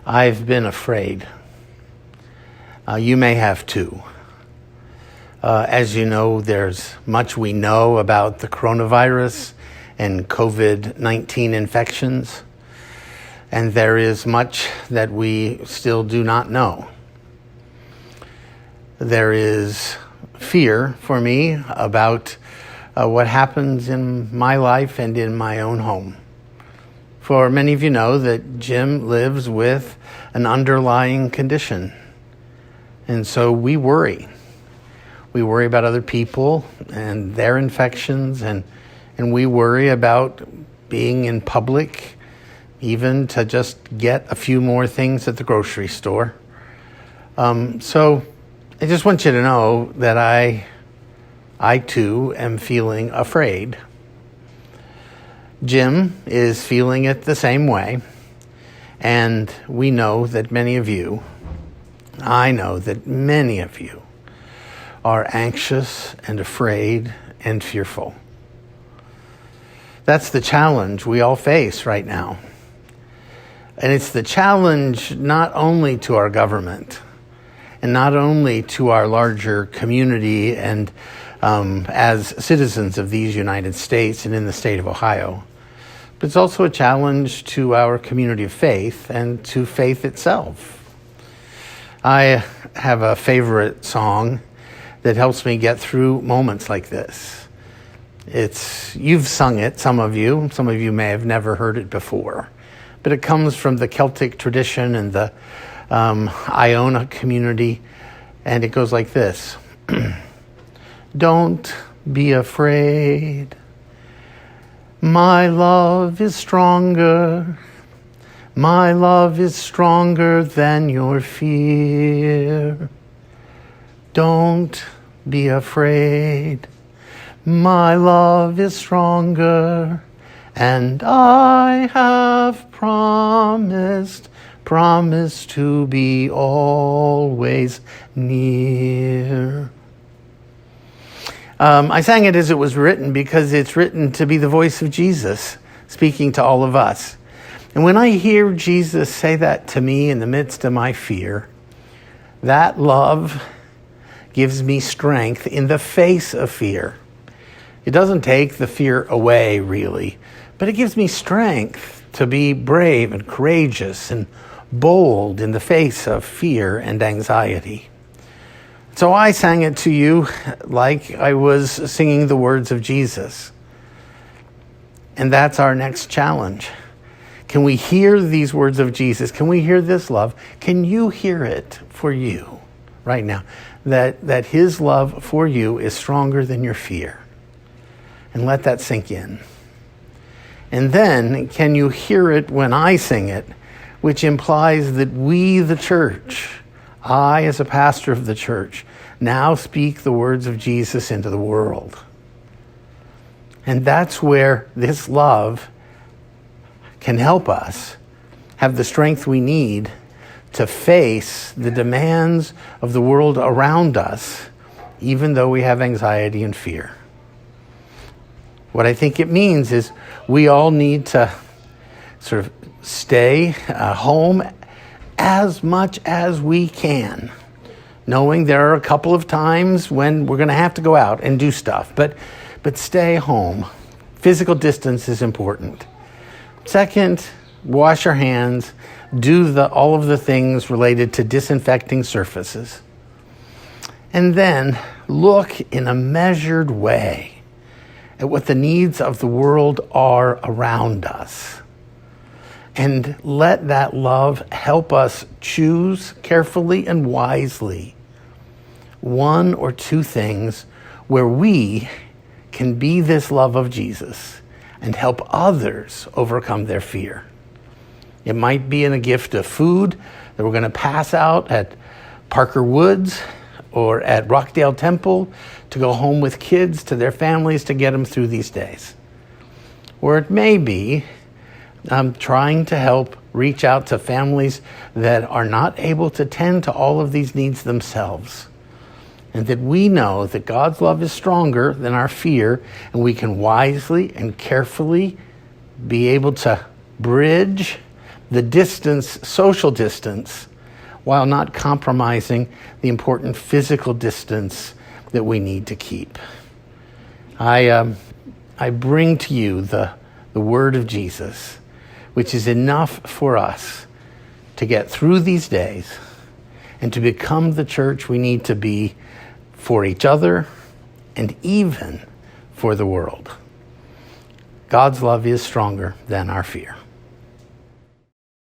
I've been afraid. You may have too. As you know, there's much we know about the coronavirus and COVID-19 infections, and there is much that we still do not know. There is fear for me about what happens in my life and in my own home. For many of you know that Jim lives with an underlying condition. And so we worry. We worry about other people and their infections, and we worry about being in public, even to just get a few more things at the grocery store. So I just want you to know that I too am feeling afraid. Jim is feeling it the same way, and we know that I know that many of you are anxious and afraid and fearful. That's the challenge we all face right now. And it's the challenge not only to our government and not only to our larger community and as citizens of these United States and in the state of Ohio, but it's also a challenge to our community of faith and to faith itself. I have a favorite song that helps me get through moments like this. You've sung it, some of you may have never heard it before, but it comes from the Celtic tradition and the Iona community, and it goes like this. Don't be afraid. My love is stronger. My love is stronger than your fear. Don't be afraid. My love is stronger, and I have promised to be always near. I sang it as it was written because it's written to be the voice of Jesus speaking to all of us. And when I hear Jesus say that to me in the midst of my fear, that love gives me strength in the face of fear. It doesn't take the fear away, really, but it gives me strength to be brave and courageous and bold in the face of fear and anxiety. So I sang it to you like I was singing the words of Jesus. And that's our next challenge. Can we hear these words of Jesus? Can we hear this love? Can you hear it for you right now? That his love for you is stronger than your fear. And let that sink in. And then, can you hear it when I sing it, which implies that we, the church, I, as a pastor of the church, now speak the words of Jesus into the world. And that's where this love can help us have the strength we need to face the demands of the world around us, even though we have anxiety and fear. What I think it means is we all need to sort of stay home as much as we can, knowing there are a couple of times when we're going to have to go out and do stuff, but stay home. Physical distance is important. Second, wash your hands, do all of the things related to disinfecting surfaces. And then look in a measured way at what the needs of the world are around us. And let that love help us choose carefully and wisely one or two things where we can be this love of Jesus and help others overcome their fear. It might be in a gift of food that we're going to pass out at Parker Woods or at Rockdale Temple to go home with kids to their families to get them through these days. Or it may be trying to help reach out to families that are not able to tend to all of these needs themselves. And that we know that God's love is stronger than our fear, and we can wisely and carefully be able to bridge the distance, social distance, while not compromising the important physical distance that we need to keep. I bring to you the word of Jesus, which is enough for us to get through these days and to become the church we need to be for each other and even for the world. God's love is stronger than our fear.